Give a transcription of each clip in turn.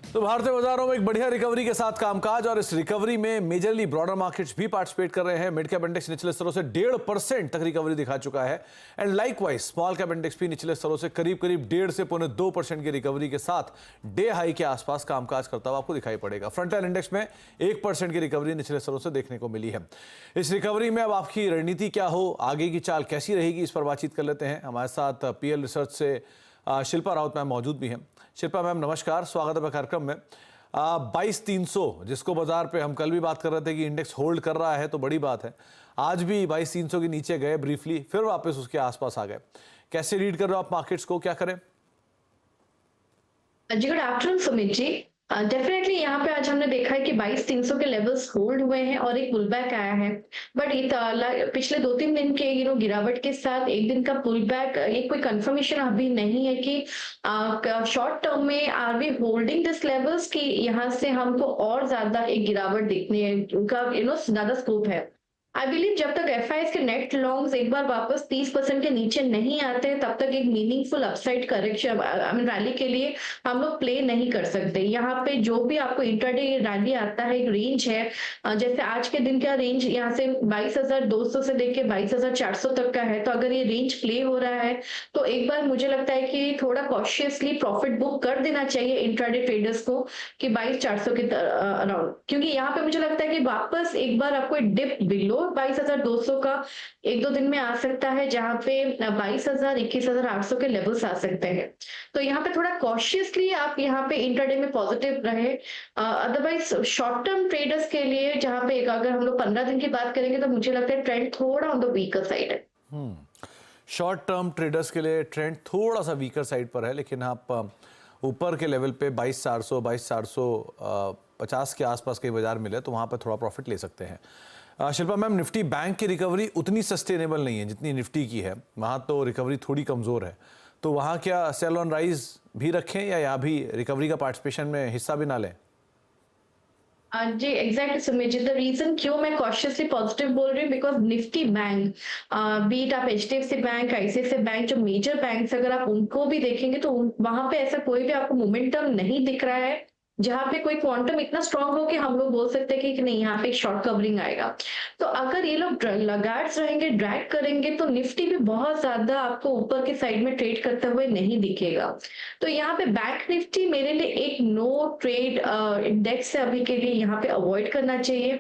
तो भारतीय बाजारों में एक बढ़िया रिकवरी के साथ कामकाज, और इस रिकवरी में मेजरली ब्रॉडर मार्केट्स भी पार्टिसिपेट कर रहे हैं। मिड कैप इंडेक्स निचले स्तरों से 1.5% तक रिकवरी दिखा चुका है and likewise small cap index भी निचले स्तरों से करीब 1.5 से 2% की रिकवरी के साथ डे हाई के आसपास कामकाज करता हुआ आपको दिखाई पड़ेगा। फ्रंट लाइन इंडेक्स में 1% की रिकवरी निचले स्तरों से देखने को मिली है। इस रिकवरी में अब आपकी रणनीति क्या हो, आगे की चाल कैसी रहेगी, इस पर बातचीत कर लेते हैं। हमारे साथ पीएल रिसर्च से शिल्पा राउत मैम मौजूद भी हैं। शिल्पा मैम नमस्कार, स्वागत है कार्यक्रम में। 22,300 जिसको बाजार पे हम कल भी बात कर रहे थे कि इंडेक्स होल्ड कर रहा है तो बड़ी बात है। आज भी 22,300 के नीचे गए ब्रीफली, फिर वापस उसके आसपास आ गए। कैसे रीड कर रहे हो आप मार्केट्स को, क्या करें? जी good afternoon Sumit ji. Definitely यहाँ पे आज हमने देखा है कि 22,300 के लेवल्स होल्ड हुए हैं और एक पुल बैक आया है। बट पिछले 2-3 दिन के गिरावट के साथ एक दिन का पुल बैक, एक कोई कंफर्मेशन अभी नहीं है कि शॉर्ट टर्म में are we holding this levels कि यहाँ से हमको और ज्यादा एक गिरावट देखने का ज्यादा स्कोप है। आई बिलीव जब तक एफआईएस के नेट लॉन्ग्स एक बार वापस 30% के नीचे नहीं आते तब तक एक मीनिंगफुल अपसाइड करेक्शन रैली के लिए हम लोग प्ले नहीं कर सकते। यहाँ पे जो भी आपको इंट्राडे रैली आता है, एक रेंज है, जैसे आज के दिन का रेंज यहाँ से 22,200 से लेके 22,400 तक का है। तो अगर ये रेंज प्ले हो रहा है तो एक बार मुझे लगता है कि थोड़ा कॉशियसली प्रॉफिट बुक कर देना चाहिए इंट्राडे ट्रेडर्स को कि 22,400 के अराउंड, क्योंकि यहाँ पे मुझे लगता है कि वापस एक बार आपको डिप बिलो 22,200 का 1-2 दिन में आ सकता है, जहां पे 22,000 21,800 के लेवल्स आ सकते हैं। तो यहाँ पे थोड़ा कॉशियसली आप यहाँ पे इंट्राडे में पॉजिटिव रहे। अदरवाइज शॉर्ट टर्म ट्रेडर्स के लिए जहां पे अगर हम लोग 15 दिन की बात करेंगे तो मुझे लगता है ट्रेंड थोड़ा ऑन द वीकर साइड है। शॉर्ट टर्म ट्रेडर्स के लिए ट्रेंड थोड़ा सा वीकर साइड पर है, लेकिन आप ऊपर के लेवल पे 22,400 22,450 के आसपास कई बाजार मिले तो वहां पर थोड़ा प्रॉफिट ले सकते हैं। शिल्पा मैम, निफ्टी बैंक की रिकवरी उतनी सस्टेनेबल नहीं है जितनी निफ्टी की है, वहाँ तो रिकवरी थोड़ी कमज़ोर है। तो वहाँ क्या सेल ऑन राइज भी रखें या यहाँ भी रिकवरी का पार्टिसिपेशन में हिस्सा भी ना लें? जी exactly Sumit ji, the reason क्यों मैं कॉशियसली पॉजिटिव बोल रही हूँ बिकॉज निफ्टी बैंक, बीट आप एचडीएफसी बैंक, आईसीआईसीआई बैंक, जो मेजर बैंक्स अगर आप उनको भी देखेंगे तो वहां पे ऐसा कोई भी आपको मोमेंटम नहीं दिख रहा है जहां पे कोई क्वांटम इतना स्ट्रांग हो कि हम लोग बोल सकते हैं कि नहीं यहाँ पे शॉर्ट कवरिंग आएगा। तो अगर ये लोग लगार्ड्स रहेंगे, ड्रैग करेंगे, तो निफ्टी भी बहुत ज्यादा आपको ऊपर के साइड में ट्रेड करते हुए नहीं दिखेगा। तो यहाँ पे बैंक निफ्टी मेरे लिए एक नो ट्रेड इंडेक्स है अभी के लिए, यहाँ पे अवॉइड करना चाहिए,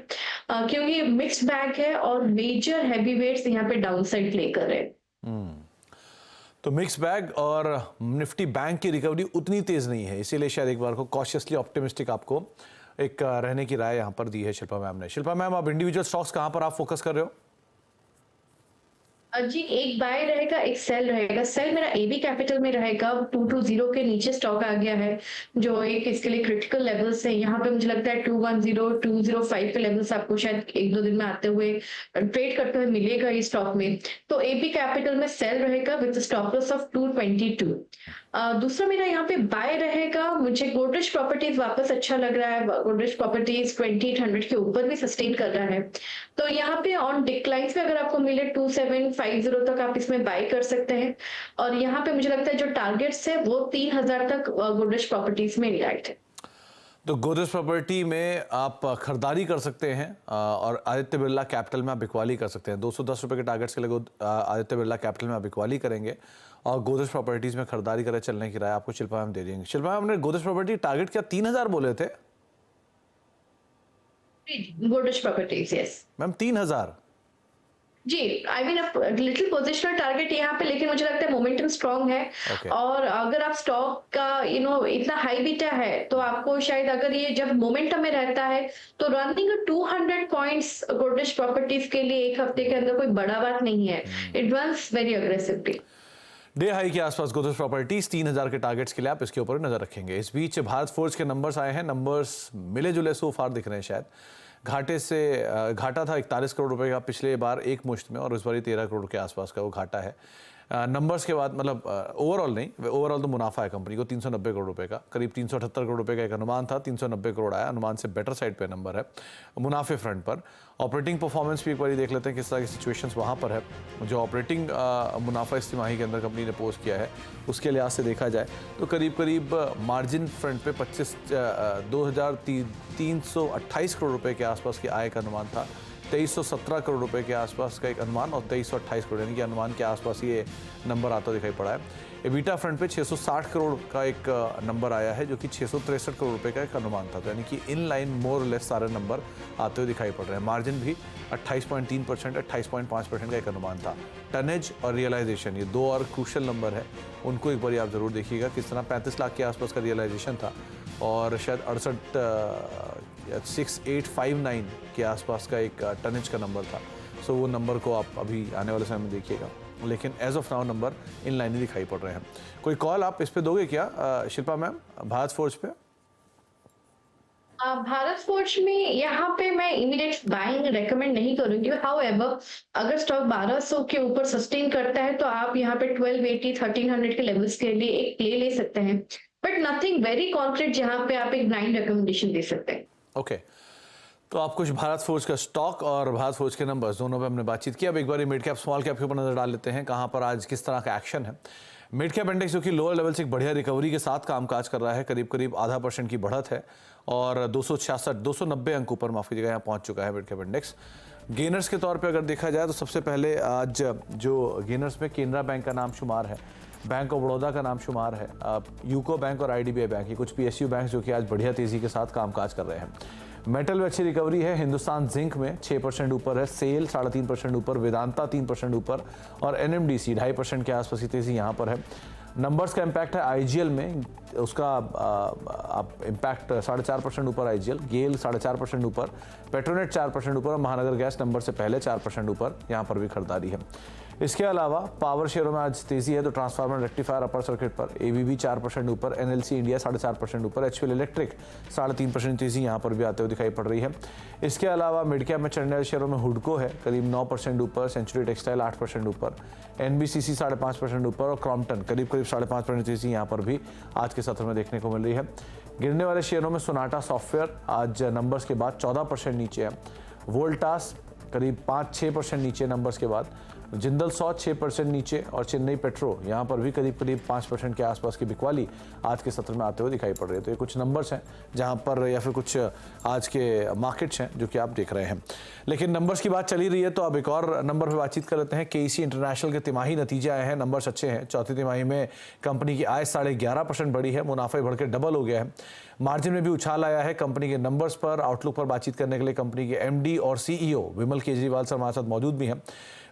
क्योंकि मिक्स्ड बैग है और मेजर हैवी वेट्स यहाँ पे डाउन साइड प्ले कर रहे हैं। तो मिक्स बैग, और निफ्टी बैंक की रिकवरी उतनी तेज नहीं है, इसीलिए शायद एक बार को कॉशियसली ऑप्टिमिस्टिक आपको एक रहने की राय यहाँ पर दी है शिल्पा मैम ने। शिल्पा मैम, आप इंडिविजुअल स्टॉक्स कहाँ पर आप फोकस कर रहे हो? जी एक बाय रहेगा, एक सेल रहेगा। सेल मेरा एबी कैपिटल में रहेगा, 220 के नीचे स्टॉक आ गया है जो एक इसके लिए क्रिटिकल लेवल्स है। यहाँ पे मुझे लगता है 210 205 के लेवल्स आपको शायद 1-2 दिन में आते हुए ट्रेड करते हुए मिलेगा इस स्टॉक में। तो एबी कैपिटल में सेल रहेगा विद स्टॉप लॉस ऑफ 222। दूसरा मेरा यहाँ पे बाय रहेगा, मुझे गोदरेज प्रॉपर्टीज वापस अच्छा लग रहा है। गोदरेज प्रॉपर्टीज 2800 के ऊपर भी सस्टेन कर रहा है, तो यहाँ पे ऑन डिक्लाइंस में अगर आपको मिले 2750 तक आप इसमें बाय कर सकते हैं। और यहाँ पे मुझे लगता है जो टारगेट्स है वो 3,000 तक गोदरेज प्रॉपर्टीज में रिलाइट है। तो गोदरेज प्रॉपर्टी में आप खरीदारी कर सकते हैं और आदित्य बिरला कैपिटल में आप बिकवाली कर सकते हैं। 210 रुपए के टारगेट्स के लिए आदित्य बिरला कैपिटल में आप बिकवाली करेंगे और गोदरेज प्रॉपर्टीज में खरीदारी करें, चलने की राय आपको शिल्पा मैम दे देंगे। शिल्पा मैम ने गोदरेज प्रॉपर्टी टारगेट क्या 3,000 बोले थे? Godrej Properties, yes ma'am 3,000? जी, I mean little positional target यहाँ पे, लेकिन मुझे लगता है मोमेंटम स्ट्रांग है। Okay. और अगर आप स्टॉक का इतना हाई बीटा है तो आपको शायद अगर ये जब मोमेंटम में रहता है तो रनिंग 200 पॉइंट्स गोदरेज प्रॉपर्टीज के लिए एक हफ्ते के अंदर कोई बड़ा बात नहीं है। It runs very aggressively. Day high के आसपास गोदरेज प्रॉपर्टीज 3,000 के टारगेट्स के लिए आप इसके ऊपर नजर रखेंगे। इस बीच भारत फोर्ज के नंबर्स आए हैं, नंबर्स मिले जुले सो फार दिख रहे हैं। शायद घाटा था 41 करोड़ रुपए का पिछले बार एक मुश्त में, और इस बार 13 करोड़ के आसपास का वो घाटा है। नंबर्स के बाद मतलब ओवरऑल नहीं, ओवरऑल तो मुनाफा है कंपनी को 390 करोड़ रुपए का, करीब 378 करोड़ रुपए का एक अनुमान था, 390 करोड़ आया, अनुमान से बेटर साइड पे नंबर है मुनाफे फ्रंट पर। ऑपरेटिंग परफॉर्मेंस भी एक बार देख लेते हैं किस तरह की सिचुएशंस वहाँ पर है। जो ऑपरेटिंग मुनाफा इस तिमाही के अंदर कंपनी ने पोस्ट किया है उसके लिहाज से देखा जाए तो करीब मार्जिन फ्रंट पे 2328 करोड़ रुपए के आसपास की आय का अनुमान था, 2317 करोड़ रुपए के आसपास का एक अनुमान और 2328 करोड़ यानी कि अनुमान के आसपास ये नंबर आता दिखाई पड़ा है। एबिटा फ्रंट पे 660 करोड़ का एक नंबर आया है जो कि 663 करोड़ रुपए का एक अनुमान था, तो यानी कि इन लाइन मोर लेस सारे नंबर आते हुए दिखाई पड़ रहे हैं। मार्जिन भी 28.3%, 28.5% का एक अनुमान था। टनेज और रियलाइजेशन ये दो और क्रूशल नंबर है, उनको एक बार आप जरूर देखिएगा किस तरह 35 लाख के आसपास का रियलाइजेशन था और शायद 6859 के आसपास का एक टनेज का नंबर था। सो वो नंबर को आप अभी आने वाले समय में देखिएगा, लेकिन as of now number in line ही दिखाई पड़ रहे हैं। कोई कॉल आप इस पे दोगे क्या शिल्पा मैम, भारत फोर्ज पे? भारत फोर्ज में यहाँ पे मैं इमीडिएट बाइंग रेकमेंड नहीं करूंगी। हाउएवर अगर स्टॉक 1200 के ऊपर सस्टेन करता है तो आप यहाँ पे 1280 1300 के लेवल्स के लिए एक प्ले ले सकते हैं, बट नथिंग वेरी कॉन्क्रीट जहाँ पे आप एक ब्लाइंड रिकमेंडेशन दे सकते हैं। ओके तो आप कुछ भारत फोर्ज का स्टॉक और भारत फोर्ज के नंबर्स दोनों पे हमने बातचीत की। अब एक बार मिड कैप स्मॉल कैप के ऊपर नजर डाल लेते हैं कहां पर आज किस तरह का एक्शन है। मिड कैप इंडेक्स जो कि लोअर लेवल से एक बढ़िया रिकवरी के साथ कामकाज कर रहा है, करीब 0.5% की बढ़त है और 290 अंक ऊपर माफ कीजिएगा यहाँ पहुंच चुका है मिड कैप इंडेक्स। गेनर्स के तौर पे अगर देखा जाए तो सबसे पहले आज जो गेनर्स में केनरा बैंक का नाम शुमार है, बैंक ऑफ बड़ौदा का नाम शुमार है, यूको बैंक और IDBI बैंक, ये कुछ PSU बैंक जो कि आज बढ़िया तेजी के साथ कामकाज कर रहे हैं। मेटल में अच्छी रिकवरी है, हिंदुस्तान जिंक में 6% ऊपर है, सेल 3.5% ऊपर, वेदांता 3% ऊपर और NMDC 2.5% के आसपास की तेजी यहाँ पर है। नंबर्स का इम्पैक्ट है IGL में, उसका इम्पैक्ट 4.5% ऊपर IGL, गेल 4.5% ऊपर, पेट्रोनेट 4% ऊपर और महानगर गैस नंबर से पहले 4% ऊपर यहाँ पर भी खरीदारी है। इसके अलावा पावर शेयरों में आज तेजी है तो ट्रांसफार्मर रेक्टिफायर अपर सर्किट पर ABB 4% ऊपर, NLC इंडिया 4.5% ऊपर, HUL इलेक्ट्रिक 3.5% तेजी यहाँ पर भी आते हुए दिखाई पड़ रही है। इसके अलावा मिड कैप में चढ़ने वाले शेयरों में हुडको है करीब 9% ऊपर, सेंचुरी टेक्सटाइल 8% ऊपर, NBCC 5.5% ऊपर और क्रॉम्पटन करीब 5.5% तेजी यहाँ पर भी आज के सत्र में देखने को मिल रही है। गिरने वाले शेयरों में सोनाटा सॉफ्टवेयर आज नंबर्स के बाद 14% नीचे है, वोल्टास करीब 5-6% नीचे नंबर्स के बाद, जिंदल 6% नीचे और चेन्नई पेट्रो यहाँ पर भी करीब 5% के आसपास की बिकवाली आज के सत्र में आते हुए दिखाई पड़ रही है। तो ये कुछ नंबर्स हैं जहाँ पर या फिर कुछ आज के मार्केट्स हैं जो कि आप देख रहे हैं। लेकिन नंबर्स की बात चली रही है तो अब एक और नंबर पर बातचीत कर लेते हैं। KEC इंटरनेशनल के तिमाही नतीजे आए हैं, नंबर्स अच्छे हैं। चौथी तिमाही में कंपनी की आय 11.5% बढ़ी है, मुनाफा बढ़कर डबल हो गया है, मार्जिन में भी उछाल आया है। कंपनी के नंबर्स पर आउटलुक पर बातचीत करने के लिए कंपनी के MD और CEO विमल केजरीवाल सर हमारे साथ मौजूद भी हैं।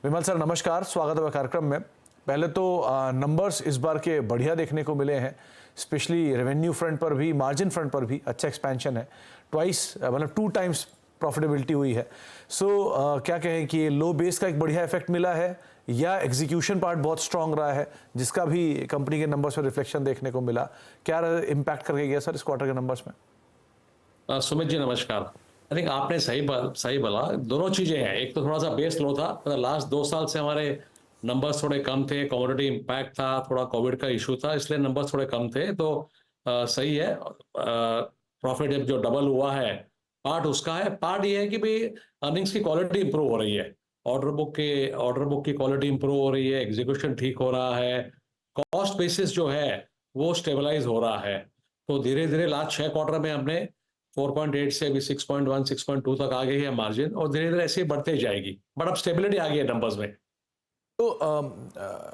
विमल सर नमस्कार, स्वागत है कार्यक्रम में। पहले तो नंबर्स इस बार के बढ़िया देखने को मिले हैं, स्पेशली रेवेन्यू फ्रंट पर भी, मार्जिन फ्रंट पर भी अच्छा एक्सपेंशन है, मतलब 2 टाइम्स प्रॉफिटेबिलिटी हुई है। सो क्या कहें कि लो बेस का एक बढ़िया इफेक्ट मिला है या एग्जीक्यूशन पार्ट बहुत स्ट्रांग रहा है जिसका भी कंपनी के नंबर्स पर रिफ्लेक्शन देखने को मिला, क्या इम्पैक्ट करके गया सर इस क्वार्टर के नंबर्स में? सुमित जी नमस्कार। आई थिंक आपने सही बोला, दोनों चीजें हैं। एक तो थोड़ा सा बेस लो था, मतलब लास्ट 2 साल से हमारे नंबर्स थोड़े कम थे, कमोडिटी इम्पैक्ट था, थोड़ा कोविड का इशू था, इसलिए नंबर्स थोड़े कम थे। तो सही है, प्रॉफिट जो डबल हुआ है पार्ट उसका है। पार्ट ये है कि भाई अर्निंग्स की क्वालिटी इंप्रूव हो रही है, ऑर्डर बुक की क्वालिटी इंप्रूव हो रही है, एग्जीक्यूशन ठीक हो रहा है, कॉस्ट बेसिस जो है वो स्टेबलाइज हो रहा है। तो धीरे धीरे लास्ट 6 क्वार्टर में हमने 4.8 से अभी 6.1 6.2 तक आ गई है मार्जिन, और धीरे धीरे ऐसे ही बढ़ते जाएगी, बट अब स्टेबिलिटी आ गई है नंबर्स में। तो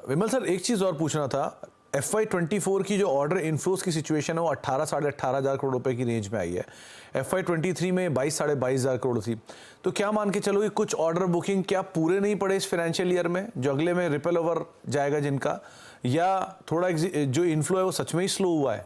विमल सर एक चीज और पूछना था, FY24 की जो ऑर्डर इनफ्लोस की सिचुएशन है वो 18 18 हजार करोड़ रुपए की रेंज में आई है। FY23 में 22 हजार करोड़ थी। तो क्या मान के चलो कि कुछ ऑर्डर बुकिंग क्या पूरे नहीं पड़े इस फाइनेंशियल ईयर में जो अगले में रिपेल ओवर जाएगा जिनका, या थोड़ा जो इनफ्लो है वो सच में ही स्लो हुआ है?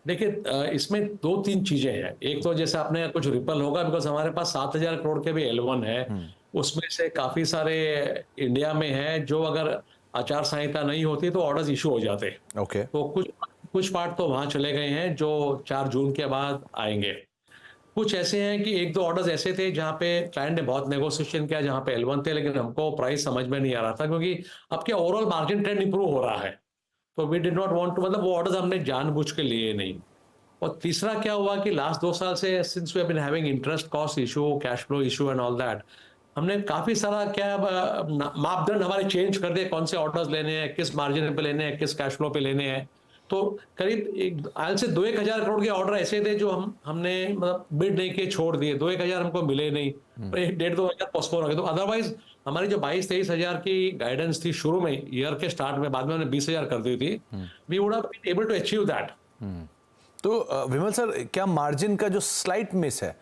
देखिए इसमें 2-3 चीजें हैं। एक तो जैसे आपने कुछ रिपल होगा बिकॉज हमारे पास 7,000 करोड़ के भी L1 है, उसमें से काफी सारे इंडिया में है जो अगर आचार संहिता नहीं होती तो ऑर्डर्स इशू हो जाते। ओके। तो कुछ पार्ट तो वहां चले गए हैं जो 4 जून के बाद आएंगे। कुछ ऐसे हैं कि एक दो ऑर्डर्स ऐसे थे जहां पे क्लाइंट ने बहुत नेगोशिएशन किया, जहां पे L1 थे, लेकिन हमको प्राइस समझ में नहीं आ रहा था, क्योंकि अब क्या ओवरऑल मार्जिन ट्रेंड इंप्रूव हो रहा है, तो we did not want to, मतलब वो ऑर्डर्स हमने जानबूझ के लिए नहीं। और तीसरा क्या हुआ कि लास्ट 2 साल से since we have been having interest cost issue, cash flow issue and all that, हमने काफी सारा क्या मापदंड हमारे चेंज कर दिए, कौन से ऑर्डर्स लेने हैं, किस मार्जिन पे लेने हैं, किस कैश फ्लो पे लेने हैं। तो करीब एक आज से 2-1 हजार करोड़ के ऑर्डर ऐसे थे जो हमने मतलब बिड नहीं किए, छोड़ दिए, 2-1 हजार हमको मिले नहीं, और 1-1.5-2 हजार पोस्टपोन हो गए। तो अदरवाइज हमारी जो 22-23 हजार की गाइडेंस थी शुरू में ईयर के स्टार्ट में, बाद में हमने 20 हजार कर दी थी, we would have been able to achieve that. तो विमल सर, क्या मार्जिन का जो स्लाइट मिस है,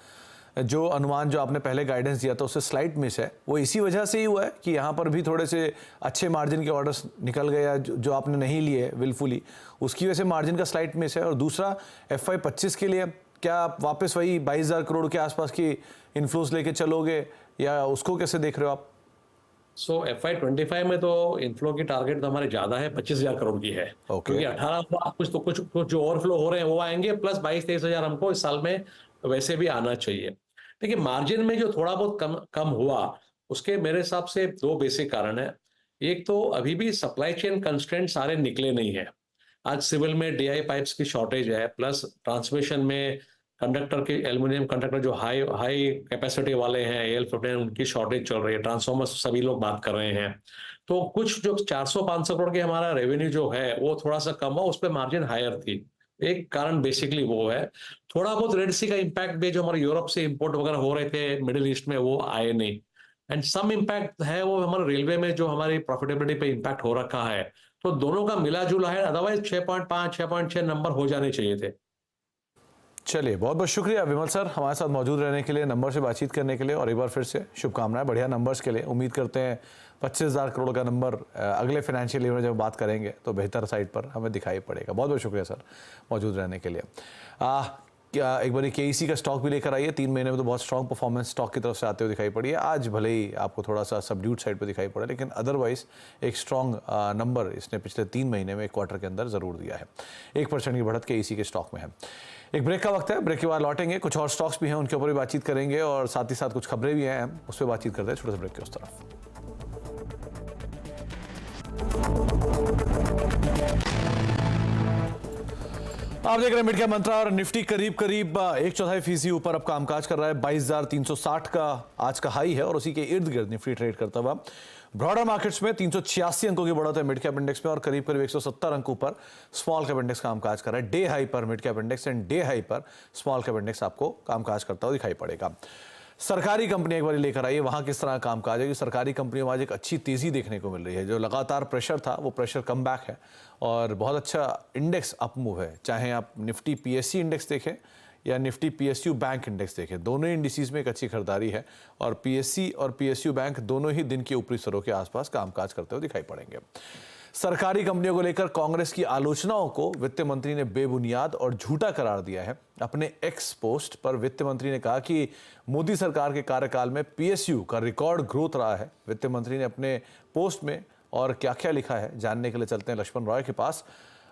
जो अनुमान जो आपने पहले गाइडेंस दिया था उससे स्लाइट मिस है, वो इसी वजह से ही हुआ है कि यहाँ पर भी थोड़े से अच्छे मार्जिन के ऑर्डर्स निकल गए या जो आपने नहीं लिए विलफुली, उसकी वजह से मार्जिन का स्लाइट मिस है? और दूसरा, FY25 के लिए क्या आप वापस वही 22,000 करोड़ के आसपास की इन्फ्लोस लेके चलोगे, या उसको कैसे देख रहे हो आप? सो FY25 में तो इनफ्लो की टारगेट तो हमारे ज्यादा है, 25,000 करोड़ की है, क्योंकि 18 कुछ जो ओवरफ्लो हो रहे हैं वो आएंगे, प्लस 22-23 हजार हमको इस साल में वैसे भी आना चाहिए। देखिए, मार्जिन में जो थोड़ा बहुत कम हुआ, उसके मेरे हिसाब से 2 बेसिक कारण है। एक तो अभी भी सप्लाई चेन कंस्ट्रेंट सारे निकले नहीं है। आज सिविल में DI पाइप्स की शॉर्टेज है, प्लस ट्रांसमिशन में कंडक्टर के, एल्युमिनियम कंडक्टर जो हाई हाई कैपेसिटी वाले हैं, AL-15, उनकी शॉर्टेज चल रही है, ट्रांसफॉर्मर सभी लोग बात कर रहे हैं। तो कुछ जो 400-500 करोड़ के हमारा रेवेन्यू जो है वो थोड़ा सा कम हुआ, उस पर मार्जिन हायर थी। एक कारण बेसिकली वो है। थोड़ा बहुत रेड सी का इम्पैक्ट भी, जो हमारे यूरोप से इंपोर्ट वगैरह हो रहे थे मिडिल ईस्ट में, वो आए नहीं। एंड सम इम्पैक्ट है वो हमारे रेलवे में, जो हमारी प्रॉफिटेबिलिटी पे इम्पैक्ट हो रखा है। तो दोनों का मिला जुला है, अदरवाइज 6.5 6.6 नंबर हो जाने चाहिए थे। चलिए, बहुत बहुत शुक्रिया विमल सर, हमारे साथ मौजूद रहने के लिए, नंबर से बातचीत करने के लिए, और एक बार फिर से शुभकामनाएं बढ़िया नंबर्स के लिए। उम्मीद करते हैं 25,000 करोड़ का नंबर अगले फाइनेंशियल ईयर में जब बात करेंगे तो बेहतर साइड पर हमें दिखाई पड़ेगा। बहुत बहुत शुक्रिया सर मौजूद रहने के लिए। क्या एक बार KEC का स्टॉक भी लेकर आइए। 3 महीने में तो बहुत स्ट्रॉन्ग परफॉर्मेंस स्टॉक की तरफ से आते हुए दिखाई पड़ी है। आज भले ही आपको थोड़ा सा सबड्यूड साइड पर दिखाई पड़ा, लेकिन अदरवाइज एक स्ट्रॉन्ग नंबर इसने पिछले 3 महीने में, एक क्वार्टर के अंदर ज़रूर दिया है। 1% की बढ़त KEC के स्टॉक में है। एक ब्रेक का वक्त है, ब्रेक के बाद लौटेंगे, कुछ और स्टॉक्स भी हैं उनके ऊपर भी बातचीत करेंगे, और साथ ही साथ कुछ खबरें भी हैं, उस पर बातचीत करते हैं छोटे से ब्रेक के उस तरफ। आप देख रहे हैं मिड कैप मंत्रा, और निफ्टी करीब 1/4% ऊपर अब कामकाज कर रहा है। 22,360 का आज का हाई है, और उसी के इर्द गिर्द निफ्टी ट्रेड करता हुआ। ब्रॉडर मार्केट्स में 386 अंकों की बढ़त है मिड कैप इंडेक्स में, और करीब 170 अंकों पर स्मॉल कैप इंडेक्स कामकाज कर रहा है। डे हाई पर mid cap index and day high पर स्मॉल कैप इंडेक्स आपको कामकाज करता हुआ दिखाई पड़ेगा। सरकारी कंपनी एक बार लेकर आइए, वहां किस तरह कामकाज है, कि सरकारी कंपनियों में आज एक अच्छी तेजी देखने को मिल रही है। जो लगातार प्रेशर था वो प्रेशर कम बैक है, और बहुत अच्छा इंडेक्स अप मूव है। चाहे आप निफ्टी PSC इंडेक्स देखें या निफ्टी PSU बैंक इंडेक्स देखें, दोनों इंडिसेस में एक अच्छी खरीदारी है, और PSC और PSU बैंक दोनों ही दिन के ऊपरी स्तरों के आसपास कामकाज करते हुए दिखाई पड़ेंगे। सरकारी कंपनियों को लेकर कांग्रेस की आलोचनाओं को वित्त मंत्री ने बेबुनियाद और झूठा करार दिया है। अपने एक्स पोस्ट पर वित्त मंत्री ने कहा कि मोदी सरकार के कार्यकाल में PSU का रिकॉर्ड ग्रोथ रहा है। वित्त मंत्री ने अपने पोस्ट में और क्या क्या लिखा है, जानने के लिए चलते हैं लक्ष्मण रॉय के पास।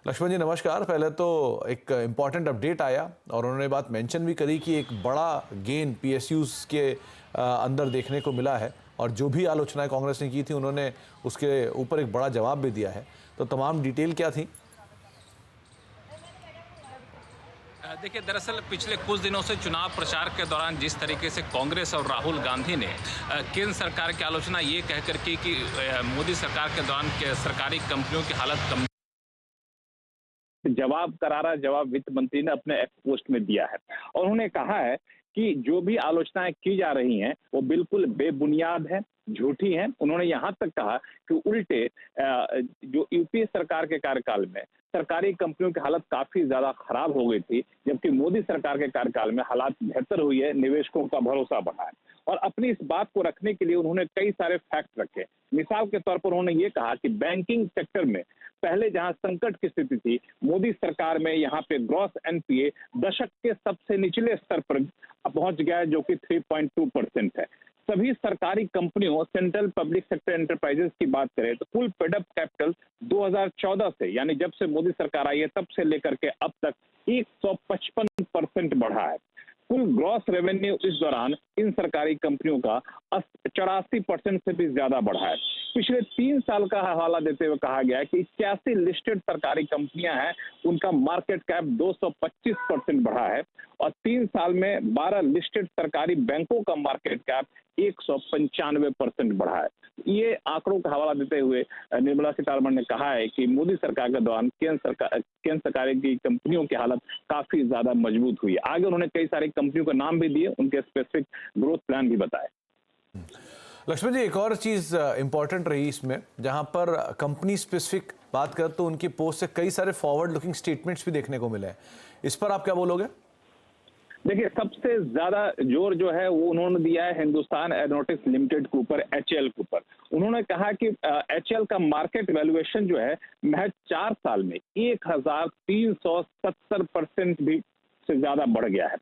लक्ष्मण जी नमस्कार। पहले तो एक इम्पॉर्टेंट अपडेट आया, और उन्होंने बात मेंशन भी करी कि एक बड़ा गेन PSUs के अंदर देखने को मिला है, और जो भी आलोचनाएं कांग्रेस ने की थी उन्होंने उसके ऊपर एक बड़ा जवाब भी दिया है। तो तमाम डिटेल क्या थी? देखिए, दरअसल पिछले कुछ दिनों से चुनाव प्रचार के दौरान जिस तरीके से कांग्रेस और राहुल गांधी ने केंद्र सरकार की आलोचना ये कहकर की कि मोदी सरकार के दौरान सरकारी कंपनियों की हालत करारा जवाब वित्त मंत्री ने अपने एक्स पोस्ट में दिया है, और उन्होंने कहा है कि जो भी आलोचनाएं की जा रही हैं वो बिल्कुल बेबुनियाद है, झूठी हैं। उन्होंने यहाँ तक कहा कि उल्टे जो यूपीए सरकार के कार्यकाल में सरकारी कंपनियों की हालत काफी ज्यादा खराब हो गई थी, जबकि मोदी सरकार के कार्यकाल में हालात बेहतर हुई है, निवेशकों का भरोसा बढ़ा है। और अपनी इस बात को रखने के लिए उन्होंने कई सारे फैक्ट रखे। मिसाल के तौर पर उन्होंने ये कहा कि बैंकिंग सेक्टर में पहले जहां संकट की स्थिति थी, मोदी सरकार में यहाँ पे ग्रॉस NPA दशक के सबसे निचले स्तर पर पहुंच गया है, जो कि 3.2% है। सभी सरकारी कंपनियों, सेंट्रल पब्लिक सेक्टर एंटरप्राइजेस की बात करें तो कुल पेड अप कैपिटल 2014 से, यानी जब से मोदी सरकार आई है तब से लेकर के अब तक 155% बढ़ा है। कुल ग्रॉस रेवेन्यू इस दौरान इन सरकारी कंपनियों का 84% से भी ज्यादा बढ़ा है। पिछले 3 साल का हवाला देते हुए कहा गया है कि 81 लिस्टेड सरकारी कंपनियां हैं, उनका मार्केट कैप 225% बढ़ा है और 3 साल में 12 लिस्टेड सरकारी बैंकों का मार्केट कैप 195% बढ़ा है। ये आंकड़ों का हवाला देते हुए निर्मला सीतारमण ने कहा है कि मोदी सरकार के दौरान केंद्र सरकार की कंपनियों की हालत काफी ज्यादा मजबूत हुई है। आगे उन्होंने कई सारी कंपनियों का नाम भी दिए, उनके स्पेसिफिक ग्रोथ प्लान भी बताए। लक्ष्मण जी, एक और चीज इंपॉर्टेंट रही इसमें, जहां पर कंपनी स्पेसिफिक बात कर तो उनकी पोस्ट से कई सारे फॉरवर्ड लुकिंग स्टेटमेंट्स भी देखने को मिले हैं। इस पर आप क्या बोलोगे? देखिए, सबसे ज्यादा जोर जो है वो उन्होंने दिया है हिंदुस्तान एरोनॉटिक्स लिमिटेड के ऊपर, HAL के ऊपर। उन्होंने कहा कि HAL का मार्केट वैल्यूएशन जो है महज 4 साल में 1370% भी से ज्यादा बढ़ गया है।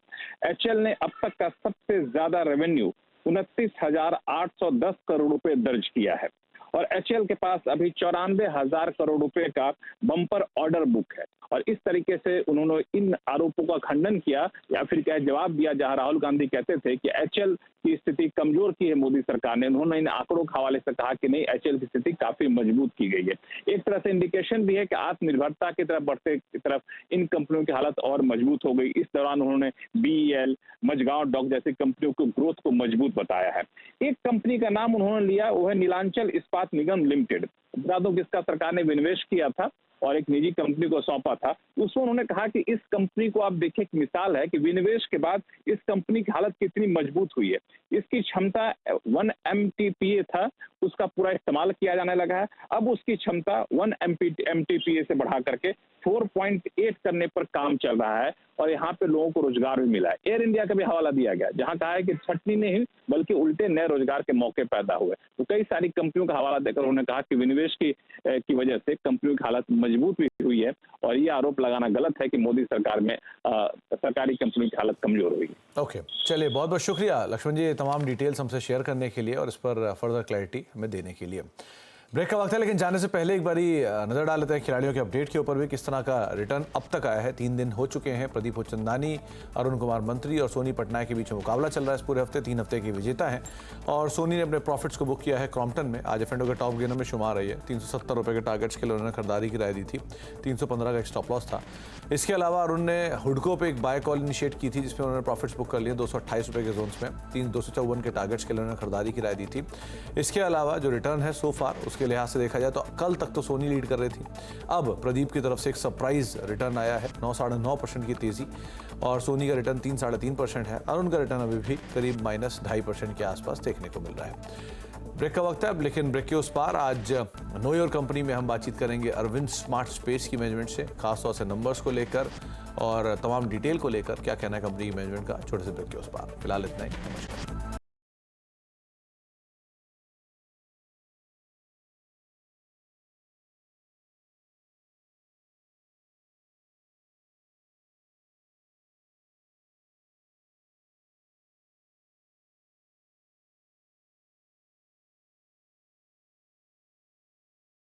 HAL ने अब तक का सबसे ज्यादा रेवेन्यू 29,810 करोड़ रुपए दर्ज किया है और HAL के पास अभी 94,000 करोड़ रुपए का बम्पर ऑर्डर बुक है। और इस तरीके से उन्होंने इन आरोपों का खंडन किया या फिर क्या जवाब दिया जहां राहुल गांधी कहते थे कि HAL की स्थिति कमजोर की है मोदी सरकार ने। उन्होंने इन आंकड़ों के हवाले से कहा कि नहीं, HAL की स्थिति काफी मजबूत की गई है। एक तरह से इंडिकेशन भी है कि आत्मनिर्भरता की तरफ बढ़ते की तरफ इन कंपनियों की हालत और मजबूत हो गई। इस दौरान उन्होंने BEL, मझगांव डॉक जैसी कंपनियों की ग्रोथ को मजबूत बताया है। एक कंपनी का नाम उन्होंने लिया, वो है नीलांचल इस्पात निगम लिमिटेड। बता दो किसका सरकार ने विनिवेश किया था और एक निजी कंपनी को सौंपा था। उसमें उन्होंने कहा कि इस कंपनी को आप देखिए, एक मिसाल है कि विनिवेश के बाद इस कंपनी की हालत कितनी मजबूत हुई है। इसकी क्षमता 1 MTPA था, उसका पूरा इस्तेमाल किया जाने लगा है। अब उसकी क्षमता 1 MTPA से बढ़ा करके 4.8 करने पर काम चल रहा है और यहाँ पे लोगों को रोजगार भी मिला है। एयर इंडिया का भी हवाला दिया गया, जहाँ कहा है कि छटनी नहीं बल्कि उल्टे नए रोजगार के मौके पैदा हुए। तो कई सारी कंपनियों का हवाला देकर उन्होंने कहा कि विनिवेश की वजह से कंपनियों की हालत मजबूत भी हुई है और ये आरोप लगाना गलत है कि मोदी सरकार में सरकारी कंपनियों की हालत कमजोर हुई। ओके, चलिए, बहुत बहुत शुक्रिया लक्ष्मण जी तमाम डिटेल्स हमसे शेयर करने के लिए और इस पर फर्दर क्लैरिटी हमें देने के लिए। ब्रेक का वक्त है, लेकिन जाने से पहले एक बारी नजर डाल लेते हैं खिलाड़ियों के अपडेट के ऊपर भी, किस तरह का रिटर्न अब तक आया है। 3 दिन हो चुके हैं। प्रदीप चंदानी, अरुण कुमार मंत्री और सोनी पटनायक के बीच में मुकाबला चल रहा है इस पूरे हफ्ते। 3 हफ्ते की विजेता हैं और सोनी ने अपने प्रॉफिट्स को बुक किया है क्रॉम्पटन में। आज F&O के टॉप गेनर में शुमार रही है। 370 रुपये के टारगेट्स के लिए उन्होंने खरीदारी की राय दी थी। 315 का एक स्टॉप लॉस था। इसके अलावा अरुण ने हुडको पे एक बाय कॉल इनिशिएट की थी, जिसमें उन्होंने प्रॉफिट्स बुक कर लिए 228 रुपये के जोन्स में। 254 के टारगेट्स के लिए उन्होंने खरीदारी की राय दी थी। इसके अलावा जो रिटर्न है सो फार, उसके लिहाज से देखा जाए तो कल तक तो सोनी लीड कर रही थी। अब प्रदीप की तरफ से एक सरप्राइज रिटर्न आया है, 9-9.5% की तेजी और सोनी का रिटर्न 3-3.5% है। अरुण का रिटर्न अभी भी करीब -2.5% के आसपास देखने को मिल रहा है। ब्रेक का वक्त है, लेकिन ब्रेक के उस पार आज नो योर कंपनी में हम बातचीत करेंगे अरविंद स्मार्ट स्पेस की मैनेजमेंट से, खासतौर से नंबर्स को लेकर और तमाम डिटेल को लेकर क्या कहना है कंपनी की मैनेजमेंट का। छोटे से ब्रेक के उस पार फिलहाल इतना ही। नमस्कार।